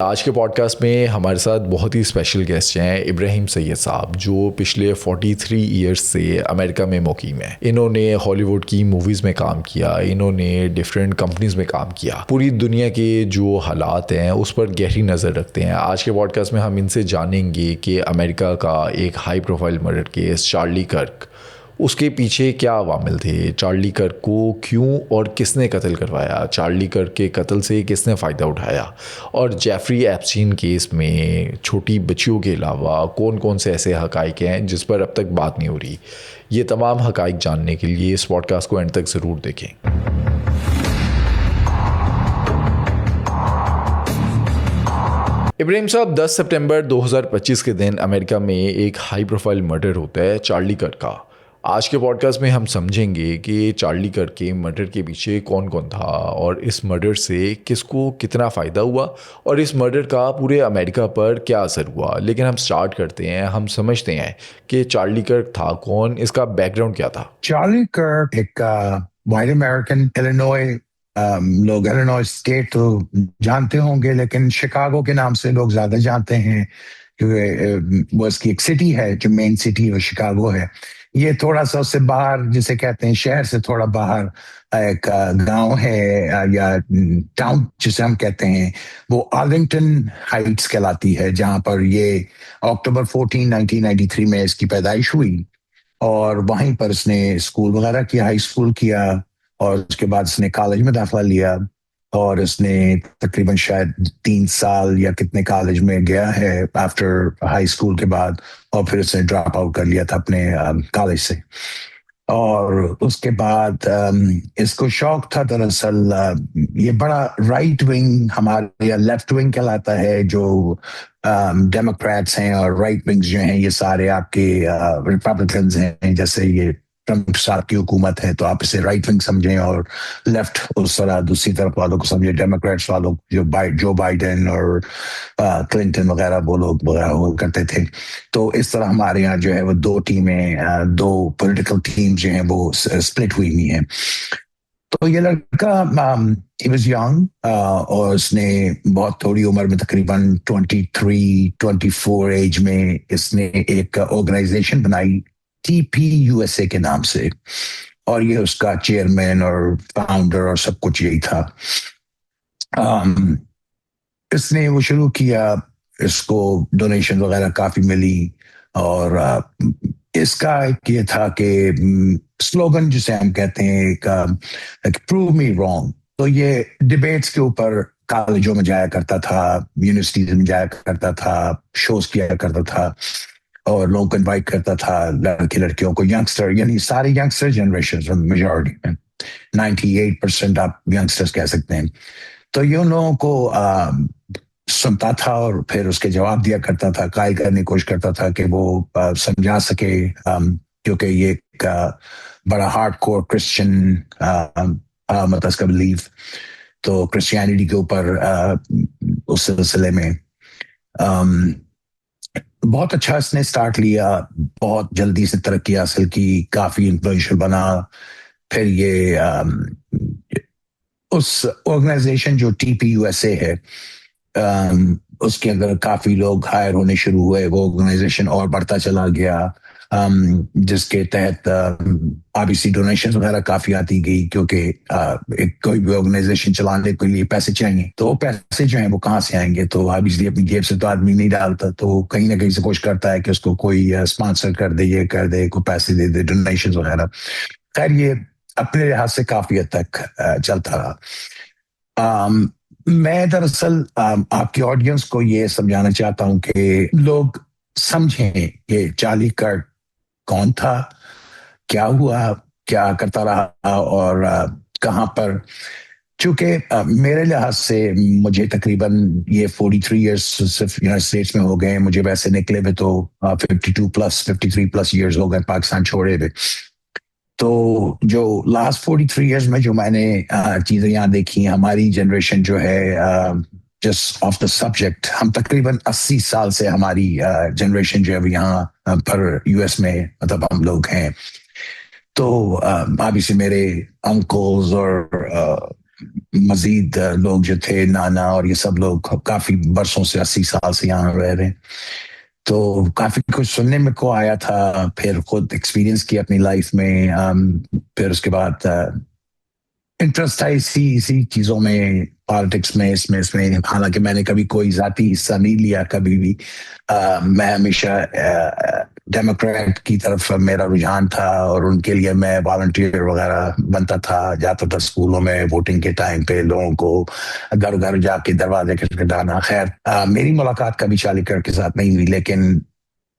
آج کے pod cost میں ہمارے ساتھ بہت ہی اسپیشل گیسٹ ہیں ابراہیم سید صاحب، جو پچھلے 43 ایئرس سے امریکہ میں مقیم ہیں۔ انہوں نے ہالی ووڈ کی موویز میں کام کیا، انہوں نے ڈفرینٹ کمپنیز میں کام کیا، پوری دنیا کے جو حالات ہیں اس پر گہری نظر رکھتے ہیں۔ آج کے پوڈ کاسٹ میں ہم ان سے جانیں گے کہ امریکہ کا ایک high profile murder case Charlie Kirk, اس کے پیچھے کیا عوامل تھے، چارلی کرک کو کیوں اور کس نے قتل کروایا، چارلی کرک کے قتل سے کس نے فائدہ اٹھایا، اور جیفری ایپسٹین کیس میں چھوٹی بچیوں کے علاوہ کون کون سے ایسے حقائق ہیں جس پر اب تک بات نہیں ہو رہی۔ یہ تمام حقائق جاننے کے لیے اس پوڈ کاسٹ کو اینڈ تک ضرور دیکھیں۔ ابراہیم صاحب، 10 سپٹمبر 2025 کے دن امریکہ میں ایک ہائی پروفائل مرڈر ہوتا ہے چارلی کرک کا۔ آج کے پوڈ کاسٹ میں ہم سمجھیں گے کہ چارلی کرک کے مرڈر کے پیچھے کون کون تھا، اور اس مرڈر سے کس کو کتنا فائدہ ہوا، اور اس مرڈر کا پورے امریکہ پر کیا اثر ہوا۔ لیکن ہم سٹارٹ کرتے ہیں، ہم سمجھتے ہیں کہ چارلی کرک تھا کون، اس کا بیک گراؤنڈ کیا تھا۔ چارلی کرک ایک وائٹ امریکن، ایلینوائے، لوگ ایلینوائے اسٹیٹ تو جانتے ہوں گے، لیکن شکاگو کے نام سے لوگ زیادہ جانتے ہیں کیونکہ وہ اس کی ایک سٹی ہے جو مین سٹی وہ شکاگو ہے۔ یہ تھوڑا سا اس سے باہر، جسے کہتے ہیں شہر سے تھوڑا باہر، ایک گاؤں ہے یا ٹاؤن جسے ہم کہتے ہیں، وہ آرلنگٹن ہائٹس کہلاتی ہے، جہاں پر یہ اکتوبر 14 1993 میں اس کی پیدائش ہوئی، اور وہیں پر اس نے اسکول وغیرہ کیا، ہائی اسکول کیا، اور اس کے بعد اس نے کالج میں داخلہ لیا، اور اس نے تقریباً شاید 3 سال یا کتنے کالج میں گیا ہے آفٹر ہائی اسکول کے بعد، اور پھر اس نے ڈراپ آؤٹ کر لیا تھا اپنے کالج سے۔ اور اس کے بعد اس کو شوق تھا دراصل، یہ بڑا رائٹ ونگ ہمارے یا لیفٹ ونگ کہلاتا ہے، جو ڈیموکریٹس ہیں اور رائٹ ونگز جو ہیں یہ سارے آپ کے ریپبلکنز ہیں، جیسے یہ ٹرمپ صاحب کی حکومت ہے تو آپ اسے رائٹ ونگ سمجھیں، اور لیفٹ اس طرح دوسری طرف والوں کو سمجھیں، ڈیموکریٹس والوں جو بائیڈن اور کلنٹن وغیرہ وہ لوگ وغیرہ ہوا کرتے تھے۔ تو اس طرح ہمارے یہاں جو ہے وہ دو ٹیمیں، دو پولیٹیکل ٹیم جو ہیں وہ سپلٹ ہوئی ہیں۔ تو یہ لڑکا he was young، اور اس نے بہت تھوڑی عمر میں تقریباً 23-24 ایج میں اس نے ایک آرگنائزیشن بنائی TPUSA کے نام سے، اور یہ اس کا چیئرمین اور فاؤنڈر اور سب کچھ یہی تھا۔ اس نے وہ شروع کیا، اس کو ڈونیشن وغیرہ کافی ملی، اور اس کا ایک یہ تھا کہ سلوگن جسے ہم کہتے ہیں پروو می رانگ، تو یہ ڈیبیٹس کے اوپر کالجوں میں جایا کرتا تھا، یونیورسٹیز میں جایا کرتا تھا، شوز کیا کرتا تھا، اور لوگوں کو انوائٹ کرتا تھا، لڑکے لڑکیوں کو، ینگسٹر، یعنی سارے ینگسٹر جنریشن میجورٹی میں 98% آپ ینگسٹرز کہہ سکتے ہیں۔ تو یہ ان لوگوں کو سنتا تھا اور پھر اس کے جواب دیا کرتا تھا، قائل کرنے کی کوشش کرتا تھا کہ وہ سمجھا سکے، کیونکہ یہ ایک بڑا ہارڈ کور کرسچن مطلب اس کا بلیف، تو کرسچینٹی کے اوپر اس سلسلے میں بہت اچھا اس نے سٹارٹ لیا، بہت جلدی سے ترقی حاصل کی، کافی انفلوئنشل بنا۔ پھر یہ اس آرگنائزیشن جو TPUSA ہے، اس کے اندر کافی لوگ ہائر ہونے شروع ہوئے، وہ آرگنائزیشن اور بڑھتا چلا گیا، جس کے تحت obviously ڈونیشن وغیرہ کافی آتی گئی، کیونکہ کوئی بھی آرگنائزیشن چلانے کے لیے پیسے چاہیے، تو وہ پیسے جو ہیں وہ کہاں سے آئیں گے؟ تو obviously اپنی جیب سے تو آدمی نہیں ڈالتا، تو کہیں نہ کہیں سے کوشش کرتا ہے کہ اس کو کوئی اسپانسر کر دے، یہ کر دے، کوئی پیسے دے دے، ڈونیشن وغیرہ۔ خیر یہ اپنے لحاظ سے کافی حد تک چلتا رہا۔ میں دراصل آپ کی آڈینس کو یہ سمجھانا چاہتا ہوں کہ لوگ سمجھیں کہ چارلی کرک کون تھا، کیا ہوا، کیا کرتا رہا، اور کہاں پر۔ چونکہ میرے لحاظ سے مجھے تقریباً یہ 43 ایئرس صرف یونائٹڈ اسٹیٹس میں ہو گئے، مجھے ویسے نکلے ہوئے تو 53+ ایئرس ہو گئے پاکستان چھوڑے ہوئے۔ تو جو لاسٹ 43 ایئرس میں جو میں نے چیزیں یہاں دیکھی، ہماری جنریشن جو ہے جسٹ آف دا سبجیکٹ، ہم تقریباً 80 سال سے ہماری جنریشن جو ہے یہاں پر US میں مطلب ہم لوگ ہیں۔ تو ابھی سے میرے انکلز اور مزید لوگ جو تھے نانا اور یہ سب لوگ کافی برسوں سے 80 سال سے یہاں رہ رہے ہیں. تو کافی کچھ سننے میں کو آیا تھا, پھر خود ایکسپیرینس کیا اپنی لائف میں. پھر اس کے بعد انٹرسٹ ہے اسی چیزوں میں, پالیٹکس میں, اس میں حالانکہ میں نے کبھی کوئی ذاتی حصہ نہیں لیا کبھی بھی. میں ہمیشہ ڈیموکریٹ کی طرف میرا رجحان تھا, اور ان کے لیے میں والنٹیئر وغیرہ بنتا تھا, جاتا تھا اسکولوں میں ووٹنگ کے ٹائم پہ لوگوں کو گھر گھر جا کے دروازے کھٹکھٹانا. خیر میری ملاقات کبھی چارلی کرک کے ساتھ نہیں ہوئی, لیکن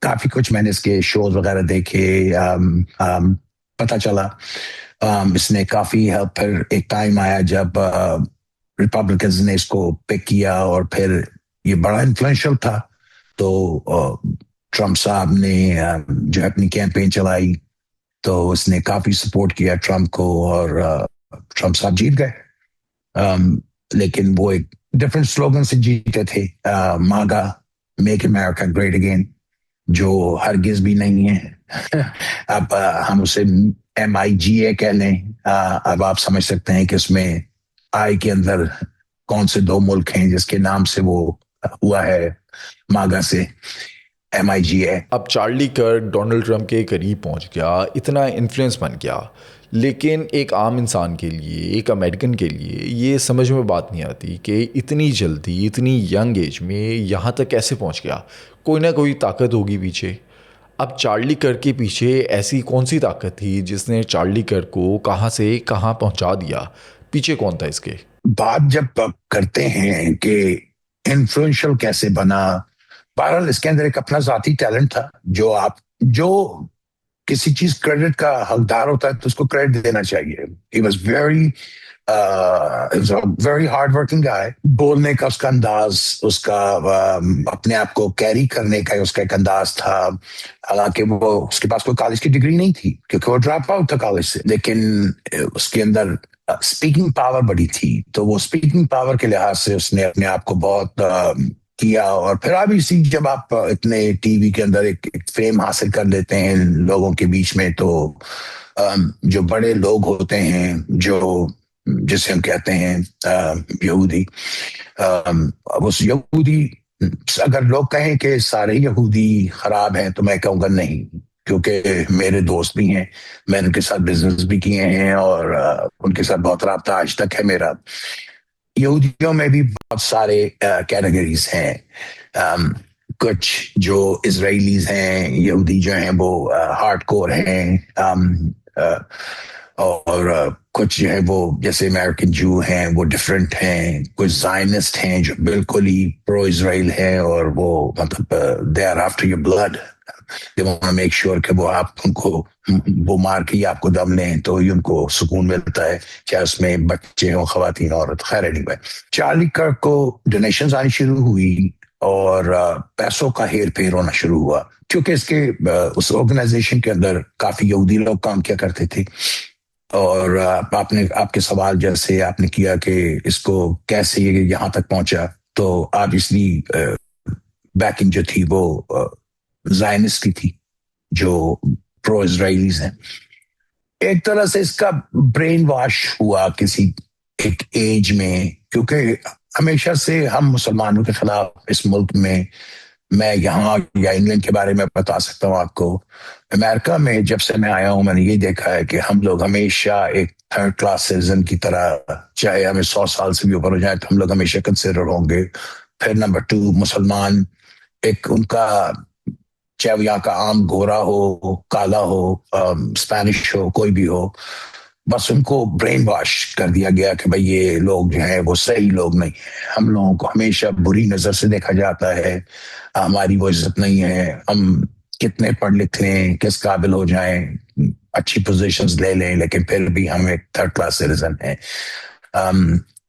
کافی کچھ میں نے اس کے شوز وغیرہ دیکھے, پتہ چلا اس نے کافی ہیلپ. پھر ایک ٹائم آیا جب ریپبلکنز نے اس کو پک کیا, اور پھر یہ بڑا انفلوئنشل تھا. تو ٹرمپ صاحب نے جو اپنی کیمپین چلائی تو اس نے کافی سپورٹ کیا ٹرمپ کو, اور ٹرمپ صاحب جیت گئے. لیکن وہ ایک ڈفرنٹ سلوگن سے جیتے تھے, ماگا میک امیریکا گریٹ اگین, جو ہرگز بھی نہیں ہے. اب ہم اسے MIGA کہہ لیں. اب آپ سمجھ سکتے ہیں کہ اس میں آئی کے اندر کون سے دو ملک ہیں جس کے نام سے وہ ہوا ہے, ماگا سے MIGA. اب چارلی کرک ڈونلڈ ٹرمپ کے قریب پہنچ گیا, اتنا انفلوئنس بن گیا, لیکن ایک عام انسان کے لیے, ایک امریکن کے لیے یہ سمجھ میں بات نہیں آتی کہ اتنی جلدی اتنی ینگ ایج میں یہاں تک کیسے پہنچ گیا. کوئی نہ کوئی طاقت ہوگی پیچھے. اب چارلی کرک کے پیچھے ایسی کون سی طاقت تھی جس نے چارلی کرک کو کہاں سے کہاں پہنچا دیا؟ پیچھے کون تھا اس کے؟ بات جب کرتے ہیں کہ انفلوئنشل کیسے بنا, بہرحال اس کے اندر ایک اپنا ذاتی ٹیلنٹ تھا. جو کسی چیز کریڈٹ کا حقدار ہوتا ہے تو اس کو کریڈٹ دینا چاہیے. He was very hard working guy. بولنے کا اس کا انداز, اس کا اپنے آپ کو کیری کرنے کا اس کا ایک انداز تھا. حالانکہ وہ اس کے پاس کوئی کالج کی ڈگری نہیں تھی کیونکہ وہ ڈراپ آؤٹ تھا کالج سے, لیکن اس کے اندر اسپیکنگ پاور بڑی تھی. تو وہ اسپیکنگ پاور کے لحاظ سے اس نے اپنے آپ کو بہت کیا. اور پھر اب اسی جب آپ اتنے ٹی وی کے اندر ایک فیم حاصل کر لیتے ہیں لوگوں کے بیچ میں, تو جو بڑے لوگ ہوتے ہیں جو جسے ہم کہتے ہیں یہودی, اس یہودی, اگر لوگ کہیں کہ سارے یہودی خراب ہیں تو میں کہوں گا نہیں, کیونکہ میرے دوست بھی ہیں, میں ان کے ساتھ بزنس بھی کیے ہیں, اور ان کے ساتھ بہت رابطہ آج تک ہے میرا. یہودیوں میں بھی بہت سارے کیٹیگریز ہیں. کچھ جو اسرائیلیز ہیں یہودی جو ہیں وہ ہارڈ کور ہیں, اور کچھ جو ہے وہ جیسے امریکن جو ہیں وہ ڈفرینٹ ہیں. کچھ زائنسٹ ہیں جو بالکل ہی پرو اسرائیل ہیں, اور وہ مطلب they are after your blood. They want to make sure کہ وہ آپ ان کو وہ مار کے ہی آپ کو دم لیں تو ہی ان کو سکون ملتا ہے, چاہے اس میں بچے ہوں خواتین عورت. خیر anyway, چارلی کرک کو ڈونیشنز آنی شروع ہوئی اور پیسوں کا ہیر پھیر ہونا شروع ہوا, کیونکہ اس آرگنائزیشن کے اندر کافی یہودی لوگ کام کیا کرتے تھے. اور آپ کے سوال جیسے آپ نے کیا کہ اس کو کیسے یہاں تک پہنچا, تو obviously بیکنگ جو تھی وہ زائنسٹ کی تھی جو پرو اسرائیلیز ہیں. ایک طرح سے اس کا برین واش ہوا کسی ایک ایج میں, کیونکہ ہمیشہ سے ہم مسلمانوں کے خلاف اس ملک میں یہاں یا انگلینڈ کے بارے میں بتا سکتا ہوں آپ کو. امریکہ میں جب سے میں آیا ہوں میں نے یہ دیکھا ہے کہ ہم لوگ ہمیشہ ایک تھرڈ کلاس سٹیزن کی طرح, چاہے ہمیں 100 سال سے بھی اوپر ہو جائے تو ہم لوگ ہمیشہ کنسیڈر ہوں گے. پھر نمبر 2, مسلمان ایک ان کا, چاہے وہ یہاں کا عام گورا ہو, کالا ہو, اسپینش ہو, کوئی بھی ہو, بس ان کو برین واش کر دیا گیا کہ بھئی یہ لوگ جو ہیں وہ صحیح لوگ نہیں ہیں. ہم لوگوں کو ہمیشہ بری نظر سے دیکھا جاتا ہے, ہماری وہ عزت نہیں ہے, ہم کتنے پڑھ لکھ لیں, کس قابل ہو جائیں, اچھی پوزیشنز لے لیں, لیکن پھر بھی ہم ایک تھرڈ کلاس سٹیزن ہیں.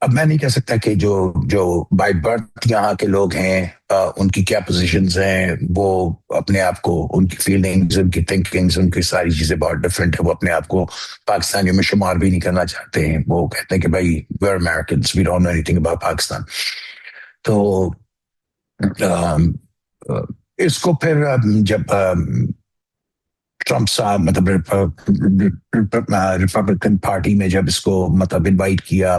اب میں نہیں کہہ سکتا کہ جو بائی برتھ یہاں کے لوگ ہیں ان کی کیا پوزیشنز ہیں. وہ اپنے آپ کو, ان کی فیلنگز, ان کی تھنکنگز, ان کی ساری چیزیں بہت ڈفرینٹ ہیں. وہ اپنے آپ کو پاکستانیوں میں شمار بھی نہیں کرنا چاہتے ہیں. وہ کہتے ہیں کہ بھائی we are Americans, we don't know anything about Pakistan. تو اس کو پھر جب ٹرمپ صاحب مطلب ریپبلکن پارٹی میں جب اس کو مطلب انوائٹ کیا,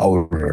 order,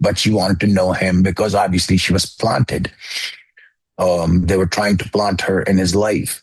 but she wanted to know him because obviously she was planted. They were trying to plant her in his life.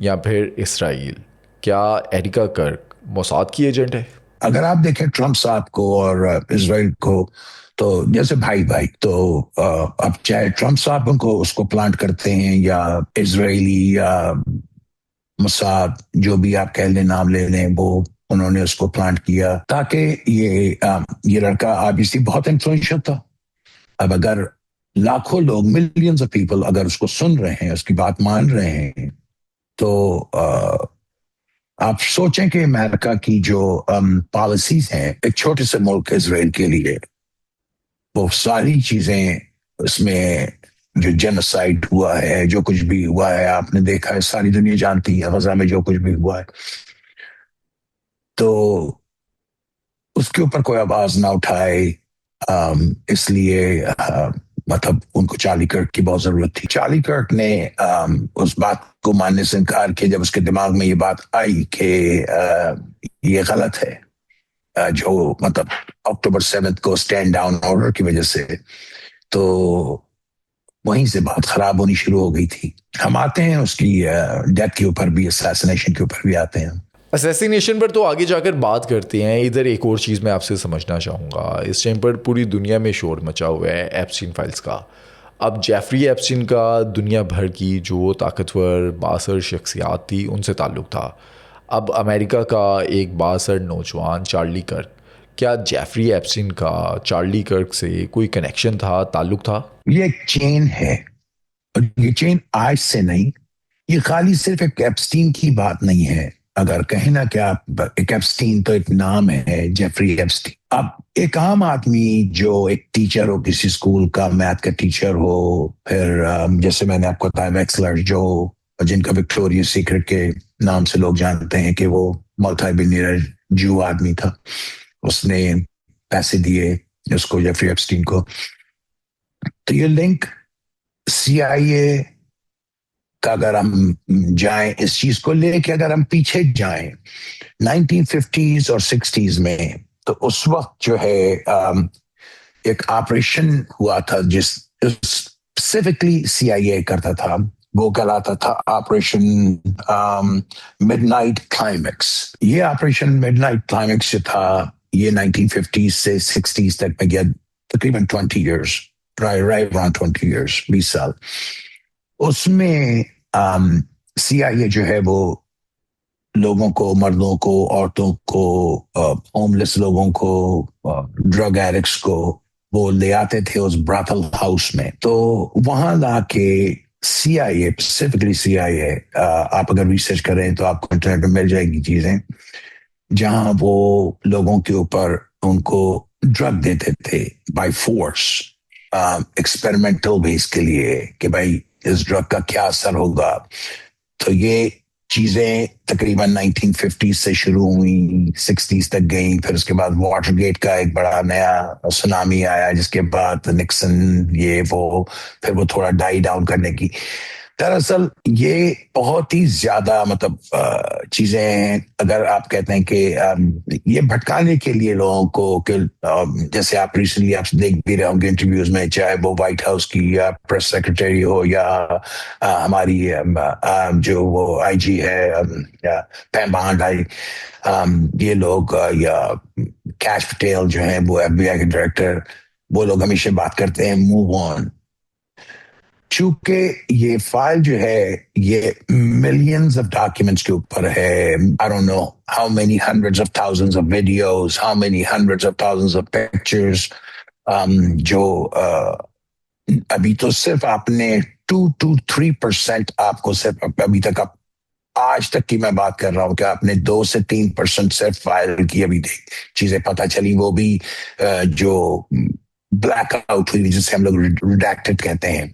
یا پھر اسرائیل؟ کیا ایریکا کرک موساد کی ایجنٹ ہے؟ اگر آپ دیکھیں ٹرمپ صاحب کو اور اسرائیل کو تو جیسے بھائی بھائی، تو اب چاہے ٹرمپ صاحب ان کو اس کو پلانٹ کرتے ہیں یا اسرائیلی یا موساد، جو بھی آپ کہہ لیں نام لے لیں، وہ انہوں نے اس کو پلانٹ کیا تاکہ یہ لڑکا آبویسلی بہت انفلوئنشل تھا. اب اگر لاکھوں لوگ، ملینز آف پیپل اگر اس کو سن رہے ہیں، اس کی بات مان رہے ہیں، تو آپ سوچیں کہ امریکہ کی جو پالیسیز ہیں ایک چھوٹے سے ملک اسرائیل کے لیے، وہ ساری چیزیں اس میں جو جینوسائڈ ہوا ہے، جو کچھ بھی ہوا ہے، آپ نے دیکھا ہے، ساری دنیا جانتی ہے غزہ میں جو کچھ بھی ہوا ہے، تو اس کے اوپر کوئی آواز نہ اٹھائے. اس لیے مطلب ان کو چارلی کرک کی بہت ضرورت تھی. چارلی کرک نے اس بات کو ماننے سے انکار کیا جب اس کے دماغ میں یہ بات آئی کہ یہ غلط ہے، جو مطلب اکتوبر 7 کو سٹینڈ ڈاؤن آرڈر کی وجہ سے. تو وہیں سے بات خراب ہونی شروع ہو گئی تھی. ہم آتے ہیں اس کی ڈیتھ کے اوپر بھی، اساسینیشن کے اوپر بھی آتے ہیں. اسیسینیشن پر تو آگے جا کر بات کرتے ہیں. ادھر ایک اور چیز میں آپ سے سمجھنا چاہوں گا. اس ٹائم پر پوری دنیا میں شور مچا ہوا ہے ایپسٹین فائلز کا. اب جیفری ایپسٹین کا دنیا بھر کی جو طاقتور بااثر شخصیات تھی ان سے تعلق تھا. اب امریکہ کا ایک بااثر نوجوان چارلی کرک، کیا جیفری ایپسٹین کا چارلی کرک سے کوئی کنیکشن تھا، تعلق تھا؟ یہ ایک چین ہے، اور یہ چین آج سے نہیں. یہ خالی صرف ایک ایپسٹین کی بات نہیں ہے. اگر کہیں نا کہ آپ ایک ایپسٹین تو ایک نام ہے، جیفری ایپسٹین. اب ایک عام آدمی جو ایک ٹیچر ہو، کسی اسکول کا میتھ کا ٹیچر ہو، پھر جیسے میں نے آپ کو بتایا ویکسلر، جو جن کا وکٹوریا سیکرٹ کے نام سے لوگ جانتے ہیں کہ وہ ملٹی بلینئر جو آدمی تھا، اس نے پیسے دیے اس کو، جیفری ایپسٹین کو. تو یہ لنک سی آئی اے کا، اگر ہم جائیں اس چیز کو لے کے، اگر ہم پیچھے جائیں 1950s اور 60s میں، تو اس وقت جو ہے ایک آپریشن ہوا تھا جس اسپیسیفکلی سی آئی اے کرتا تھا. وہ کہلاتا تھا آپریشن مڈ نائٹ کلائمیکس. یہ آپریشن مڈ نائٹ کلائمیکس جو تھا، یہ 1950s سے 60s تک میں گیا، تقریباً 20 years، right around 20 years، 20 سال. اس میں سی آئی اے جو ہے وہ لوگوں کو، مردوں کو، عورتوں کو، ہوم لیس لوگوں کو، ڈرگ ایڈکٹس کو، وہ لے آتے تھے اس براتل ہاؤس میں. تو وہاں لا کے سی آئی اے، اسپیسیفکلی سی آئی اے، آپ اگر ریسرچ کریں تو آپ کو انٹرنیٹ میں مل جائے گی چیزیں، جہاں وہ لوگوں کے اوپر ان کو ڈرگ دیتے تھے بائی فورس، ایکسپیریمنٹل بیس کے لیے کہ بھائی اس ڈرگ کا کیا اثر ہوگا. تو یہ چیزیں تقریباً 1950 سے شروع ہوئی، 60s تک گئیں. پھر اس کے بعد واٹر گیٹ کا ایک بڑا نیا سونامی آیا، جس کے بعد نکسن یہ وہ، پھر وہ تھوڑا ڈائی ڈاؤن کرنے کی. دراصل یہ بہت ہی زیادہ مطلب چیزیں ہیں. اگر آپ کہتے ہیں کہ یہ بھٹکانے کے لیے لوگوں کو، کہ جیسے آپ ریسنٹلی آپ دیکھ بھی رہے ہوں گے انٹرویوز میں، چاہے وہ وائٹ ہاؤس کی یا پریس سیکرٹری ہو، یا ہماری جو وہ آئی جی ہے پیمان آئی، یہ لوگ، یا کیش پٹیل جو ہیں وہ ایف بی آئی کے ڈائریکٹر، وہ لوگ ہمیشہ بات کرتے ہیں موو آن. چونکہ یہ فائل جو ہے یہ ملینز آف ڈاکیومنٹس کے اوپر ہے. I don't know how many hundreds of thousands of videos, how many hundreds of thousands of pictures. جو ابھی تو صرف آپ نے 2 to 3% آپ کو صرف ابھی تک، آج تک کی میں بات کر رہا ہوں کہ آپ نے 2 سے 3% صرف فائل کی ابھی چیزیں پتہ چلی، وہ بھی جو بلیک آؤٹ ہوئی، جسے ہم لوگ ریڈیکٹڈ کہتے ہیں.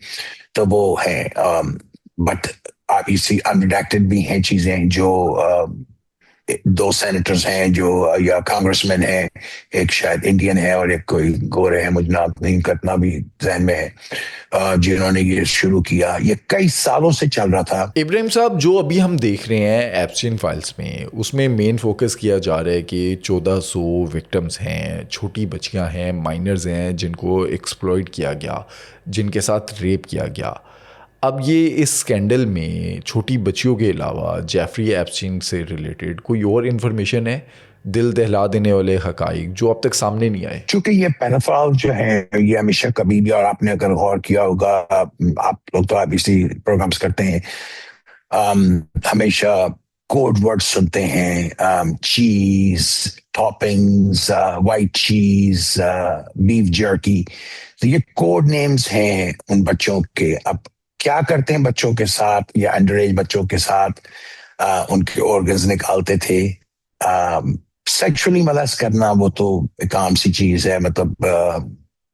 تو وہ ہیں، بٹ obviously unredacted بھی ہیں چیزیں. جو 2 سینیٹرز ہیں جو، یا کانگریس مین ہیں، ایک شاید انڈین ہے اور ایک کوئی گورے ہیں، مجھے نہیں کتنا بھی ذہن میں ہے، جنہوں نے یہ شروع کیا. یہ کئی سالوں سے چل رہا تھا. ابراہیم صاحب، جو ابھی ہم دیکھ رہے ہیں ایپسٹین فائلز میں، اس میں مین فوکس کیا جا رہا ہے کہ 1400 وکٹمز ہیں، چھوٹی بچیاں ہیں، مائنرز ہیں، جن کو ایکسپلوئٹ کیا گیا، جن کے ساتھ ریپ کیا گیا. اب یہ اس اسکینڈل میں چھوٹی بچیوں کے علاوہ جیفری ایپسٹین سے ریلیٹڈ کوئی اور انفارمیشن ہے، دل دہلا دینے والے حقائق جو اب تک سامنے نہیں آئے؟ چونکہ یہ پیڈوفائل جو ہے یہ ہمیشہ کبھی بھی، اور آپ نے اگر غور کیا ہوگا، آپ لوگ تو obviously پروگرامز کرتے ہیں، ہمیشہ کوڈ ورڈ سنتے ہیں، چیز ٹاپنگز، وائٹ چیز، بیف جرکی. تو یہ کوڈ نیمز ہیں ان بچوں کے. اب کیا کرتے ہیں بچوں کے ساتھ یا انڈر ایج بچوں کے ساتھ؟ ان کے آرگنز نکالتے تھے. سیکشولی ملس کرنا وہ تو ایک عام سی چیز ہے، مطلب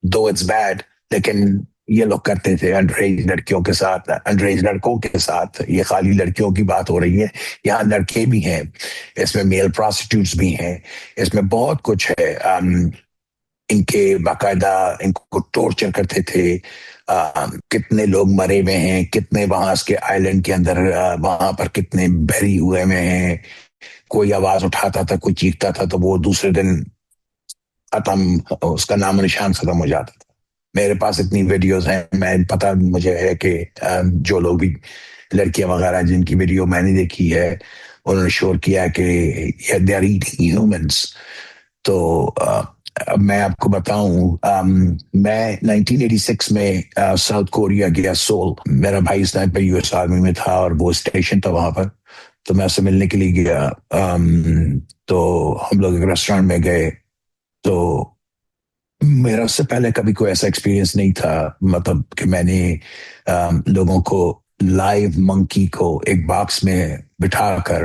دو اٹس بیڈ، لیکن یہ لوگ کرتے تھے انڈر ایج لڑکیوں کے ساتھ، انڈر ایج لڑکوں کے ساتھ. یہ خالی لڑکیوں کی بات ہو رہی ہے، یہاں لڑکے بھی ہیں، اس میں میل پراسٹیٹیوٹس بھی ہیں، اس میں بہت کچھ ہے. ان کے باقاعدہ ان کو ٹورچر کرتے تھے. کتنے لوگ مرے ہوئے ہیں، کتنے وہاں کے آئی لینڈ کے اندر وہاں پر کتنے بری ہوئے ہوئے ہیں. کوئی آواز اٹھاتا تھا، کوئی چیختا تھا تو وہ دوسرے دن ختم، اس کا نام و نشان ختم ہو جاتا تھا. میرے پاس اتنی ویڈیوز ہیں، میں پتہ مجھے ہے کہ جو لوگ بھی لڑکیاں وغیرہ جن کی ویڈیو میں نے دیکھی ہے انہوں نے شور کیا کہ دے آر ایٹنگ ہیومنس. تو اب میں آپ کو بتاؤں، میں 1986 میں ساؤتھ کوریا گیا، سول. میرا بھائی اسنائپر یو ایس آرمی میں تھا اور وہ اسٹیشن تھا وہاں پر، تو میں اسے ملنے کے لیے گیا. تو ہم لوگ ایک ریسٹورینٹ میں گئے. تو میرا اس سے پہلے کبھی کوئی ایسا ایکسپیرینس نہیں تھا، مطلب کہ میں نے لوگوں کو لائیو منکی کو ایک باکس میں بٹھا کر،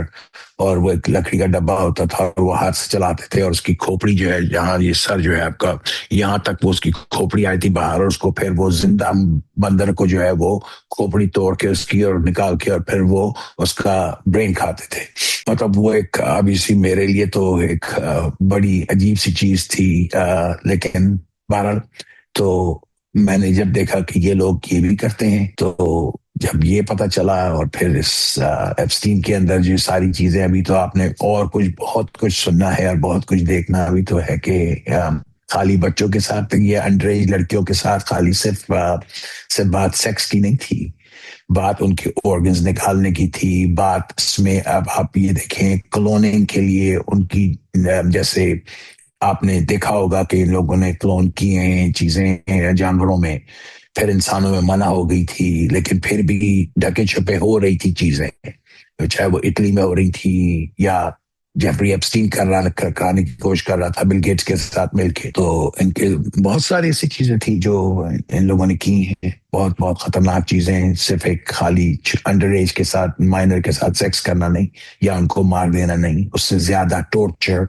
اور وہ ایک لکڑی کا ڈبہ ہوتا تھا اور وہ ہاتھ سے چلاتے تھے، اور اس کی کھوپڑی جو ہے، جہاں یہ سر جو ہے آپ کا یہاں تک وہ اس کی کھوپڑی آئی تھی باہر، اور اس کو پھر وہ زندہ بندر کو جو ہے وہ کھوپڑی توڑ کے اس کی اور نکال کے اور پھر وہ اس کا برین کھاتے تھے. مطلب وہ ایک obviously میرے لیے تو ایک بڑی عجیب سی چیز تھی. لیکن بہرحال تو میں نے جب دیکھا کہ یہ لوگ یہ بھی کرتے ہیں، تو جب یہ پتہ چلا، اور پھر اس ایپسٹین کے اندر جو ساری چیزیں، ابھی تو آپ نے اور کچھ بہت کچھ سننا ہے اور بہت کچھ دیکھنا ابھی تو ہے، کہ خالی بچوں کے ساتھ، یہ انڈر ایج لڑکیوں کے ساتھ خالی صرف بات سیکس کی نہیں تھی، بات ان کے آرگنز نکالنے کی تھی. بات اس میں اب آپ یہ دیکھیں کلوننگ کے لیے ان کی، جیسے آپ نے دیکھا ہوگا کہ ان لوگوں نے کلون کیے ہیں چیزیں جانوروں میں، پھر انسانوں میں منع ہو گئی تھی، لیکن پھر بھی ڈھکے چھپے ہو رہی تھی چیزیں، چاہے وہ اٹلی میں ہو رہی تھی یا جیفری ایپسٹین کرانے کی کوشش کر رہا تھا بل گیٹس کے ساتھ مل کے. تو ان کے بہت ساری ایسی چیزیں تھیں جو ان لوگوں نے کی ہیں، بہت بہت خطرناک چیزیں. صرف ایک خالی انڈر ایج کے ساتھ، مائنر کے ساتھ سیکس کرنا نہیں یا ان کو مار دینا نہیں، اس سے زیادہ ٹورچر،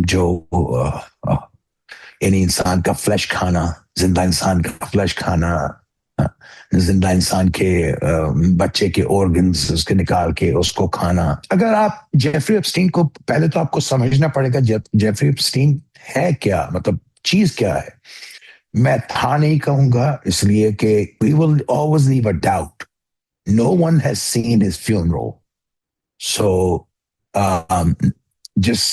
جو یعنی انسان کا فلیش کھانا، زندہ انسان کا فلیش کھانا، زندہ انسان کے بچے کے آرگنز اس کے نکال کے اس کو کھانا. اگر آپ جیفری ایپسٹین کو، پہلے تو آپ کو سمجھنا پڑے گا جیفری ایپسٹین ہے کیا، مطلب چیز کیا ہے. میں تھا نہیں کہوں گا، اس لیے کہ we will always leave a doubt. No one has seen his funeral. So جس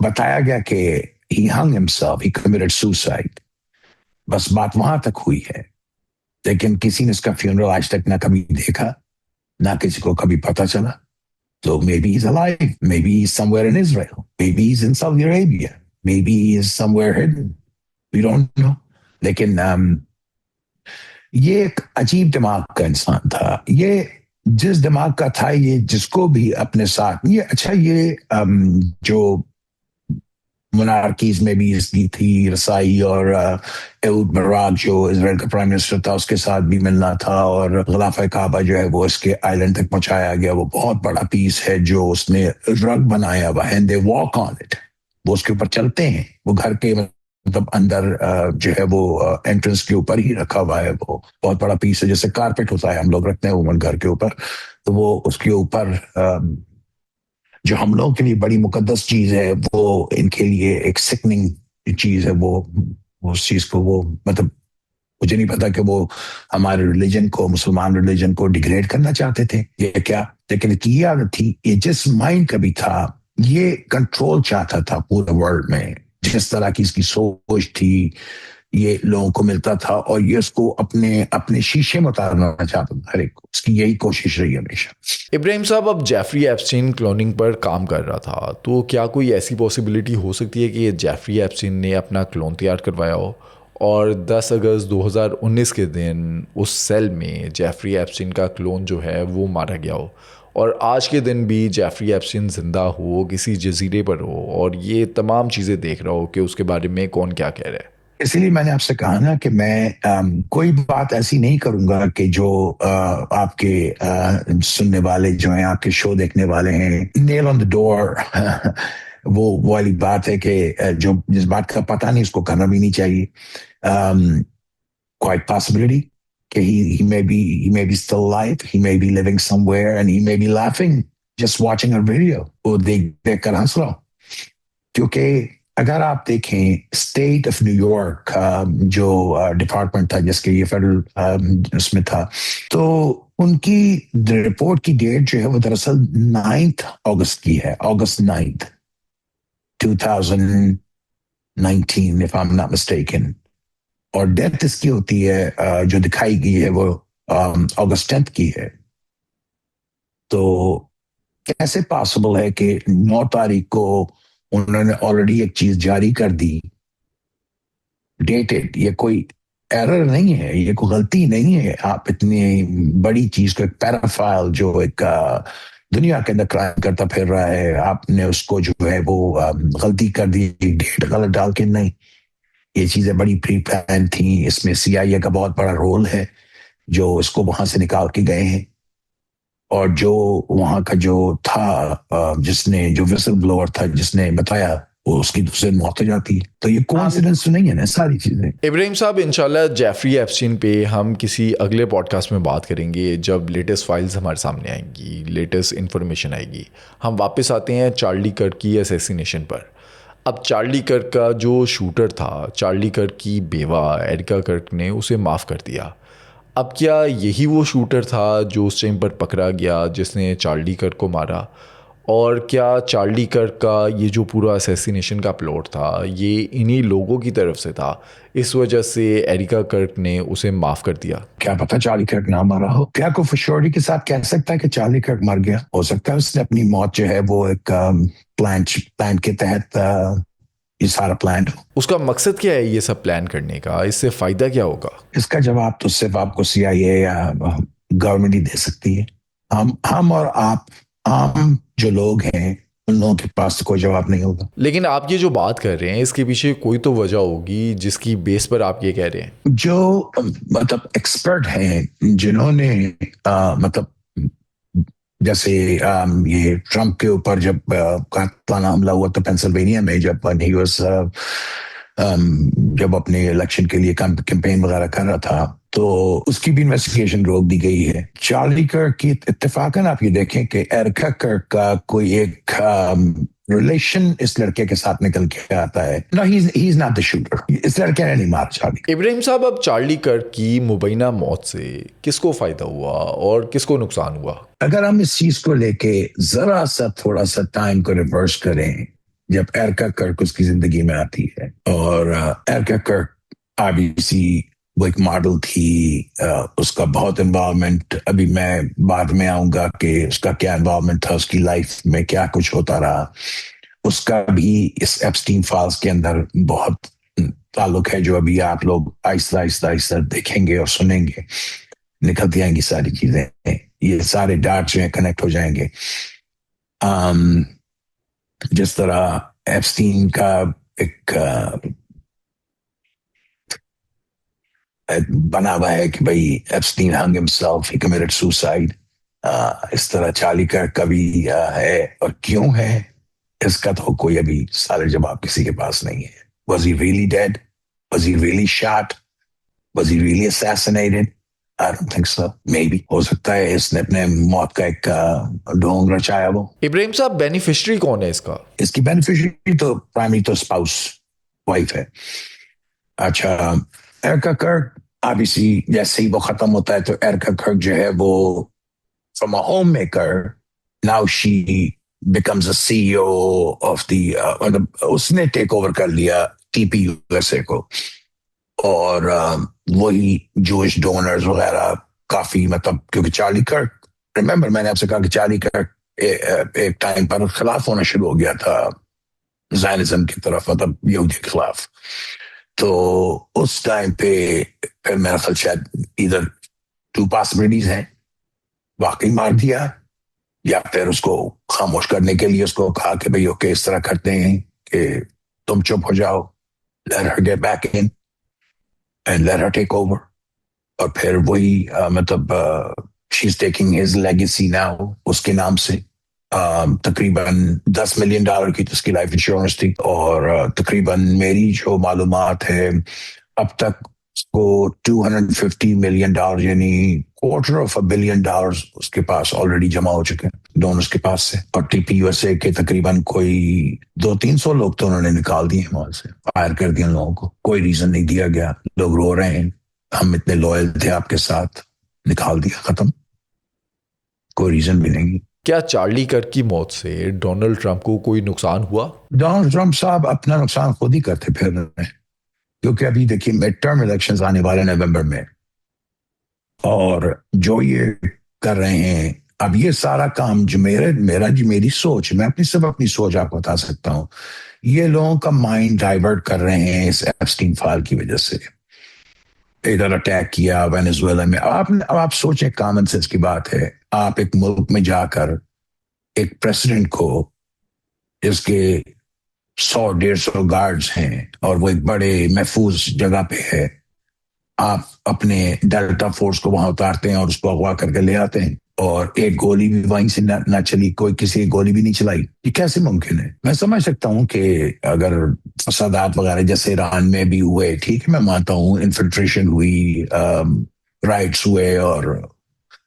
بتایا گیا کہ he hung himself, he committed suicide. بس بات وہاں تک ہوئی ہے، لیکن کسی نے اس کا فیونرل آج تک نہ کبھی دیکھا، نہ کسی کو کبھی پتہ چلا. تو maybe he's alive, maybe he's somewhere in Israel, maybe he's in Saudi Arabia, maybe he is somewhere hidden. We don't know. لیکن یہ ایک عجیب دماغ کا انسان تھا. یہ جس دماغ کا تھا، یہ جس کو بھی اپنے ساتھ، یہ اچھا، یہ جو منارکیز میں بھی اس کی تھی رسائی، اور ایہود براک جو اسرائیل کا پرائم منسٹر تھا اس کے ساتھ بھی ملنا تھا، اور غلاف کعبہ جو ہے وہ اس کے آئی لینڈ تک پہنچایا گیا. وہ بہت بڑا پیس ہے جو اس نے رگ بنایا ہوا ہے، they walk on it. وہ اس کے اوپر چلتے ہیں، وہ گھر کے مطلب اندر جو ہے وہ انٹرنس کے اوپر ہی رکھا ہوا ہے. وہ بہت بڑا پیس ہے، جیسے کارپیٹ ہوتا ہے ہم لوگ رکھتے ہیں عموماً گھر کے اوپر، تو وہ اس کے اوپر جو ہم لوگوں کے لیے بڑی مقدس چیز ہے، وہ ان کے لیے ایک سکننگ چیز ہے. وہ اس چیز کو، وہ مطلب مجھے نہیں پتا کہ وہ ہمارے ریلیجن کو، مسلمان ریلیجن کو ڈیگریڈ کرنا چاہتے تھے یہ کیا، لیکن یہ عادت تھی. یہ جس مائنڈ کا بھی تھا، یہ کنٹرول چاہتا تھا پورے ورلڈ میں. جس طرح کی اس کی سوچ تھی، یہ لوگوں کو ملتا تھا اور یہ اس کو اپنے شیشے میں اتارنا چاہتا تھا ہر ایک کو. اس کی یہی کوشش رہی ہمیشہ. ابراہیم صاحب اب جیفری ایپسٹین کلوننگ پر کام کر رہا تھا, تو کیا کوئی ایسی پاسبلٹی ہو سکتی ہے کہ یہ جیفری ایپسٹین نے اپنا کلون تیار کروایا ہو اور 10 اگست 2019 کے دن اس سیل میں جیفری ایپسٹین کا کلون جو ہے وہ مارا گیا ہو, اور آج کے دن بھی جیفری ایپسٹین زندہ ہو, کسی جزیرے پر ہو اور یہ تمام چیزیں دیکھ رہا ہو کہ اس کے بارے میں کون کیا کہہ رہا ہے؟ اسی لیے میں نے آپ سے کہا نا کہ میں کوئی بات ایسی نہیں کروں گا کہ جو آپ کے سننے والے جو ہیں, آپ کے شو دیکھنے والے ہیں, نیل آن دا ڈور وہ والی بات ہے کہ جو جس بات کا پتہ نہیں اس کو کرنا بھی نہیں چاہیے. Quite possibility کہ he may be still alive, he may be living somewhere and he may be laughing just watching a video. وہ دیکھ کر ہنس رہا ہوں. کیونکہ اگر آپ دیکھیں اسٹیٹ آف نیو یارک جو ڈپارٹمنٹ تھا جس کے یہ فیڈرل اس میں تھا, تو ان کی رپورٹ کی ڈیٹ جو ہے وہ دراصل 9 اگست کی ہے, August 9th 2019 if I'm not mistaken. اور ڈیتھ اس کی ہوتی ہے جو دکھائی گئی ہے وہ August 10th کی ہے. تو کیسے پاسبل ہے کہ 9 تاریخ کو انہوں نے آلریڈی ایک چیز جاری کر دی ڈیٹڈ؟ یہ کوئی ایرر نہیں ہے, یہ کوئی غلطی نہیں ہے. آپ اتنی بڑی چیز کو ایک پیرافائل جو ایک دنیا کے اندر کرائم کرتا پھر رہا ہے, آپ نے اس کو جو ہے وہ غلطی کر دی, ڈیٹ غلط ڈال کے. نہیں, یہ چیزیں بڑی پری پلان تھیں. اس میں CIA کا بہت بڑا رول ہے جو اس کو وہاں سے نکال کے گئے ہیں, اور جو وہاں کا جو تھا جس نے جو وسل بلوور تھا جس نے بتایا وہ اس کی دوسرے موت ہو جاتی ہے. تو یہ کوانسیڈنس تو نہیں ہے نا ساری چیزیں. ابراہیم صاحب انشاءاللہ جیفری ایپسٹین پہ ہم کسی اگلے پوڈ کاسٹ میں بات کریں گے جب لیٹسٹ فائلز ہمارے سامنے آئیں گی, لیٹسٹ انفارمیشن آئے گی. ہم واپس آتے ہیں چارلی کرک کی اسیسینیشن پر. اب چارلی کرک کا جو شوٹر تھا, چارلی کرک کی بیوہ ایریکا کرک نے اسے معاف کر دیا. اب کیا یہی وہ شوٹر تھا جو اس ٹائم پر پکڑا گیا جس نے چارلی کرک کو مارا؟ اور کیا چارلی کرک کا یہ جو پورا اسیسینیشن کا پلاٹ تھا یہ انہی لوگوں کی طرف سے تھا, اس وجہ سے ایریکا کرک نے اسے معاف کر دیا؟ کیا پتا چارلی کرک نہ مارا ہو. کیا کوئی فشورٹی کے ساتھ کہہ سکتا ہے کہ چارلی کرک مر گیا؟ ہو سکتا ہے اس نے اپنی موت جو ہے وہ ایک پلان کے تحت یہ سارا پلان ہو. اس کا مقصد کیا ہے یہ سب پلان کرنے کا؟ اس سے فائدہ کیا ہوگا؟ اس کا جواب تو صرف آپ کو CIA یا گورنمنٹ ہی دے سکتی ہے. ہم اور آپ عام جو لوگ ہیں ان لوگوں کے پاس کوئی جواب نہیں ہوگا. لیکن آپ یہ جو بات کر رہے ہیں اس کے پیچھے کوئی تو وجہ ہوگی جس کی بیس پر آپ یہ کہہ رہے ہیں. جو مطلب ایکسپرٹ ہیں جنہوں نے مطلب جیسے یہ ٹرمپ کے اوپر جب قاتلانہ حملہ ہوا تو پینسلوینیا میں جب اپنے الیکشن کے لیے کیمپین وغیرہ کر رہا تھا تو اس کی بھی انویسٹیگیشن روک دی گئی ہے. چارلی کرک کی اتفاقاً آپ یہ دیکھیں کہ ایریکا کرک کا کوئی ایک ریلیشن اس لڑکے کے ساتھ نکل کے آتا ہے. No, he's not the shooter. اس لڑکے نے نہیں مارا چارلی. ابراہیم صاحب اب چارلی کرک کی مبینہ موت سے کس کو فائدہ ہوا اور کس کو نقصان ہوا؟ اگر ہم اس چیز کو لے کے ذرا سا تھوڑا سا ٹائم کو ریورس کریں, جب ایریکا کرک اس کی زندگی میں آتی ہے, اور ایریکا کرک آبویسلی وہ ایک ماڈل تھی, اس کا بہت انوالومنٹ, ابھی میں بعد میں آؤں گا کہ اس کا کیا انوالومنٹ تھا, اس کی لائف میں کیا کچھ ہوتا رہا. اس کا بھی اس ایپسٹین فائلز کے اندر بہت تعلق ہے جو ابھی آپ لوگ آہستہ آہستہ آہستہ دیکھیں گے اور سنیں گے, نکلتی آئیں گی ساری چیزیں, یہ سارے ڈاٹ جو ہیں کنیکٹ ہو جائیں گے. جس طرح ایپسٹین کا ایک بنا ہوا ہے کہ بھائی Epstein hung himself, he committed suicide, اس طرح چارلی کرک کا بھی ہے, اور کیوں ہے اس کا تو کوئی ابھی سارے جواب کسی کے پاس نہیں ہے. Was he really dead? Was he really shot? Was he really assassinated? I don't think so. Maybe. ہو سکتا ہے اس نے اپنے موت کا ایک ڈھونگ رچایا وہ. ابراہیم صاحب بینیفیشری کون ہے اس کا؟ اس کی بینیفیشری تو پرائمری تو اسپاؤس وائف ہے. اچھا, ایریکا کرک obviously جیسے ہی وہ ختم ہوتا ہے تو ایریکا کرک جو ہے وہ from a homemaker now she becomes a CEO of the اس نے ٹیک اوور کر لیا TP USA کو. اور وہی جوش ڈونرز وغیرہ کافی، مطلب کیونکہ چارلی کرک، ریمبر میں نے آپ سے کہا کہ چارلی کرک ایک ٹائم پر خلاف ہونا شروع ہو گیا تھا زائنزم کی طرف، مطلب یہودی کے خلاف. تو اس ٹائم پہ پھر میرا خیال شاید ادھر ٹو پاسبلٹیز ہیں، واقعی مار دیا، یا پھر اس کو خاموش کرنے کے لیے اس کو کہا کہ بھئی اوکے اس طرح کرتے ہیں کہ تم چپ ہو جاؤ، let her get back in and let her take over. اور پھر وہی مطلب she's taking his legacy now اس کے نام سے. تقریباً $10 ملین کی اس کی لائف انشورنس تھی، اور تقریباً میری جو معلومات ہے اب تک اس کو $250 ملین یعنی $250 ملین اس کے پاس آلریڈی جمع ہو چکے ہیں ڈونرز کے پاس سے. اور T P U S A کے تقریباً کوئی 200-300 لوگ تو انہوں نے نکال دیے وہاں سے، فائر کر دیا لوگوں کو، کوئی ریزن نہیں دیا گیا. لوگ رو رہے ہیں ہم اتنے لوئل تھے آپ کے ساتھ، نکال دیا، ختم، کوئی ریزن بھی نہیں. کیا چارلی کرک کی موت سے ڈونلڈ ٹرمپ کو کوئی نقصان ہوا؟ ڈونلڈ ٹرمپ صاحب اپنا نقصان خود ہی کرتے پھر رہے ہیں، کیونکہ ابھی دیکھیے مڈ ٹرم الیکشنز آنے والے نومبر میں، اور جو یہ کر رہے ہیں اب یہ سارا کام جو میری سوچ، میں اپنی سوچ آپ کو بتا سکتا ہوں، یہ لوگوں کا مائنڈ ڈائیورٹ کر رہے ہیں اس ایپسٹین فائل کی وجہ سے. ادھر اٹیک کیا وینزویلا میں. آپ سوچیں، کامن سینس کی بات ہے، آپ ایک ملک میں جا کر ایک پریسیڈنٹ کو جس کے 100-150 گارڈز ہیں اور وہ ایک بڑے محفوظ جگہ پہ ہے، آپ اپنے ڈیلٹا فورس کو وہاں اتارتے ہیں اور اس کو اغوا کر کے لے آتے ہیں، اور ایک گولی بھی وہیں سے نہ چلی، کوئی کسی گولی بھی نہیں چلائی. یہ کیسے ممکن ہے؟ میں سمجھ سکتا ہوں کہ اگر فسادات وغیرہ جیسے ایران میں بھی ہوئے، ٹھیک ہے، میں مانتا ہوں انفلٹریشن ہوئی، رائٹس ہوئے، اور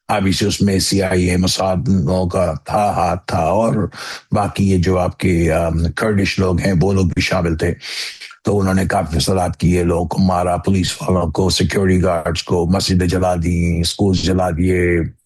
ابھی سے اس میں سی آئی اے موساد لوگوں کا ہاتھ تھا، اور باقی یہ جو آپ کے کرڈش لوگ ہیں وہ لوگ بھی شامل تھے. تو انہوں نے کافی فسادات کیے، لوگوں کو مارا، پولیس والوں کو، سیکیورٹی گارڈز کو، مسجدیں جلا دی، اسکولز جلا دیے،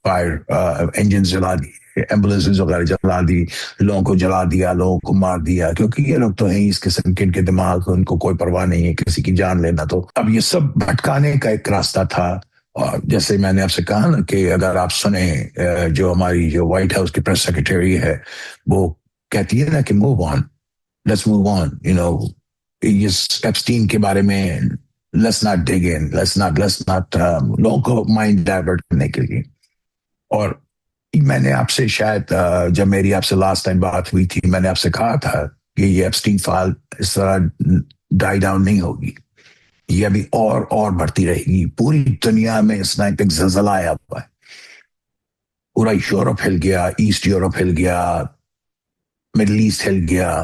فائر انجنز جلا دیے، ایمبولینسز وغیرہ جلا دی، لوگوں کو جلا دیا، لوگوں کو مار دیا، کیونکہ یہ لوگ تو ہیں اس قسم کے، ان کے دماغ ان کو کوئی پرواہ نہیں ہے کسی کی جان لینا. تو اب یہ سب بھٹکانے کا ایک راستہ تھا. اور جیسے میں نے آپ سے کہا نا کہ اگر آپ سنیں جو ہماری جو وائٹ ہاؤس کی پریس سیکرٹری ہے وہ کہتی ہے نا کہ move on, let's move on, اس ایپسٹین کے بارے میں let's not dig in, let's not لوگوں کو مائنڈ ڈائیورٹ کرنے کے لیے. اور میں نے آپ سے شاید جب میری آپ سے لاسٹ ٹائم بات ہوئی تھی، میں نے آپ سے کہا تھا کہ یہ ایپسٹین فائل اس طرح ڈائی ڈاؤن نہیں ہوگی، یہ ابھی اور بڑھتی رہے گی. پوری دنیا میں اس ٹائم پہ زلزلہ آیا ہوا ہے، پورا یورپ ہل گیا، ایسٹ یورپ ہل گیا، مڈل ایسٹ ہل گیا.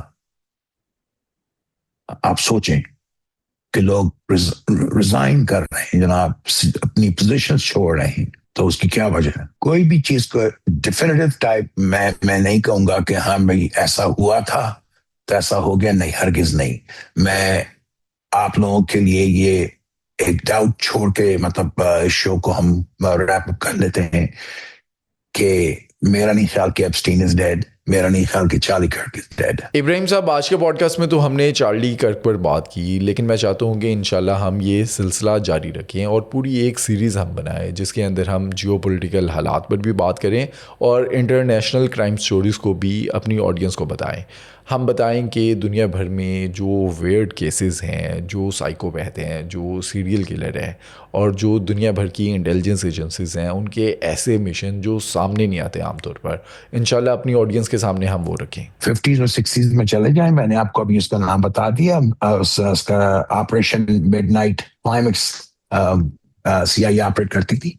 آپ سوچیں کہ لوگ ریزائن کر رہے ہیں جناب، اپنی پوزیشنز چھوڑ رہے ہیں، تو اس کی کیا وجہ ہے؟ کوئی بھی چیز کو ڈیفینیٹو ٹائپ میں نہیں کہوں گا کہ ہاں بھائی ایسا ہوا تھا تو ایسا ہو گیا، نہیں، ہرگز نہیں. میں آپ لوگوں کے لیے یہ ایک ڈاؤٹ چھوڑ کے مطلب اس شو کو ہم ریپ اپ کر لیتے ہیں کہ میرا نہیں خیال کہ ایپسٹین از ڈیڈ، میرا نہیں خیال کہ چارلی کرک از ڈیڈ. ابراہیم صاحب، آج کے پوڈ کاسٹ میں تو ہم نے چارلی کرک پر بات کی، لیکن میں چاہتا ہوں کہ انشاءاللہ ہم یہ سلسلہ جاری رکھیں اور پوری ایک سیریز ہم بنائیں جس کے اندر ہم جیو پولیٹیکل حالات پر بھی بات کریں اور انٹرنیشنل کرائم سٹوریز کو بھی اپنی آڈینس کو بتائیں. ہم بتائیں کہ دنیا بھر میں جو ویئرڈ کیسز ہیں، جو سائیکوپیتھ ہیں، جو سیریل کلر ہیں، اور جو دنیا بھر کی انٹیلیجنس ایجنسیز ہیں، ان کے ایسے مشن جو سامنے نہیں آتے عام طور پر، انشاءاللہ اپنی آڈینس کے سامنے ہم وہ رکھیں. 50s اور 60s میں چلے جائیں. میں نے آپ کو ابھی اس کا نام بتا دیا، اس کا آپریشن مڈ نائٹ کلائمیکس سی آئی آپریٹ کرتی تھی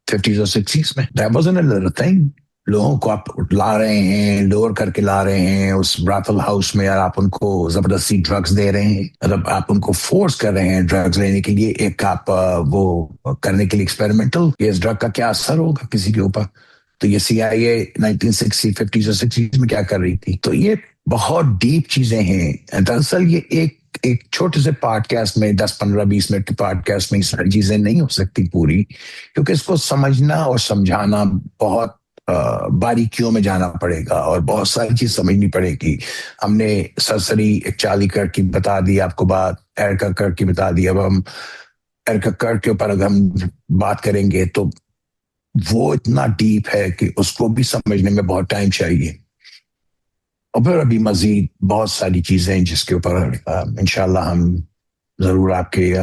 50s اور 60s میں. That wasn't a little thing. لوگوں کو آپ لا رہے ہیں، لوور کر کے لا رہے ہیں اس براتل ہاؤس میں، اور آپ ان کو زبردستی ڈرگز دے رہے ہیں، مطلب آپ ان کو فورس کر رہے ہیں ڈرگز لینے کے لیے. ایک آپ وہ کرنے کے لیے ایکسپیریمنٹل کہ اس ڈرگ کا کیا اثر ہوگا کسی کے اوپر. تو یہ سی آئی اے 1960 50s اور 60s میں کیا کر رہی تھی. تو یہ بہت ڈیپ چیزیں ہیں. دراصل یہ ایک چھوٹے سے پوڈ کاسٹ میں 10-15-20 منٹ کے پوڈ کاسٹ میں ساری چیزیں نہیں ہو سکتی پوری، کیونکہ اس کو سمجھنا اور سمجھانا بہت باریکیوں میں جانا پڑے گا اور بہت ساری چیز سمجھنی پڑے گی. ہم نے سرسری ایک چارلی کرک کی بتا دی آپ کو بات, ایرکا کرک کی بتا دی. اب ہم ایرکا کرک کے اوپر اگر ہم بات کریں گے تو وہ اتنا ڈیپ ہے کہ اس کو بھی سمجھنے میں بہت ٹائم چاہیے. اور پھر ابھی مزید بہت ساری چیزیں ہیں جس کے اوپر انشاءاللہ ہم ضرور آپ کے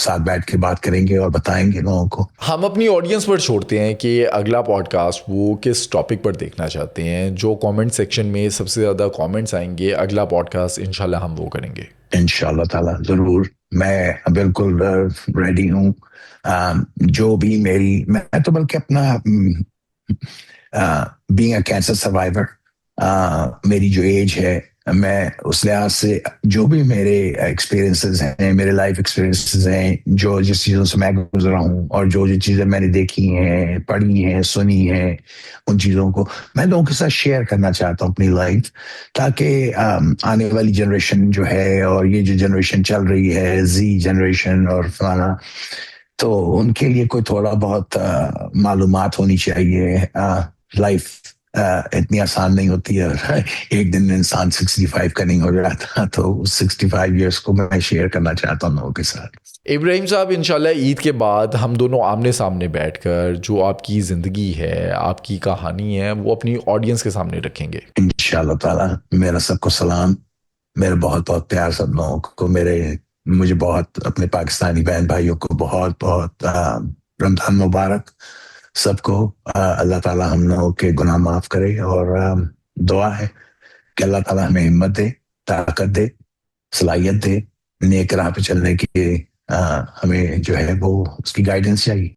ساتھ بیٹھ کے بات کریں گے اور بتائیں گے لوگوں کو. ہم اپنی آڈینس پر چھوڑتے ہیں کہ اگلا پوڈ کاسٹ وہ کس ٹاپک پر دیکھنا چاہتے ہیں. جو کامنٹ سیکشن میں سب سے زیادہ کامنٹس آئیں گے اگلا پوڈ کاسٹ انشاءاللہ ہم وہ کریں گے. انشاءاللہ تعالیٰ ضرور. میں بالکل ریڈی ہوں. جو بھی میں تو بلکہ اپنا بینگ اے کینسر سروائیور, میری جو ایج ہے, میں اس لحاظ سے جو بھی میرے ایکسپیرینسز ہیں, میرے لائف ایکسپیرینسز ہیں, جو جس چیزوں سے میں گزرا ہوں اور جو چیزیں میں نے دیکھی ہیں, پڑھی ہیں, سنی ہیں, ان چیزوں کو میں لوگوں کے ساتھ شیئر کرنا چاہتا ہوں اپنی لائف, تاکہ آنے والی جنریشن جو ہے اور یہ جو جنریشن چل رہی ہے زی جنریشن اور فلانا, تو ان کے لیے کوئی تھوڑا بہت معلومات ہونی چاہیے. لائف اتنی آسان نہیں ہوتی ہے. ایک دن انسان 65 کا نہیں ہو جاتا, تو 65 ایئرس کو میں شیئر کرنا چاہتا ہوں لوگوں کے ساتھ. ابراہیم صاحب, انشاءاللہ عید کے بعد ہم دونوں آمنے سامنے بیٹھ کر جو آپ کی زندگی ہے, آپ کی کہانی ہے, وہ اپنی آڈینس کے سامنے رکھیں گے انشاءاللہ تعالیٰ. میرا سب کو سلام, میرے بہت بہت پیار سب لوگوں کو, مجھے بہت اپنے پاکستانی بہن بھائیوں کو بہت بہت رمضان مبارک سب کو. اللہ تعالیٰ ہم لوگوں کے گناہ معاف کرے, اور دعا ہے کہ اللہ تعالیٰ ہمیں ہمت دے, طاقت دے, صلاحیت دے, نیک راہ پہ چلنے کی. ہمیں جو ہے وہ اس کی گائیڈنس چاہیے.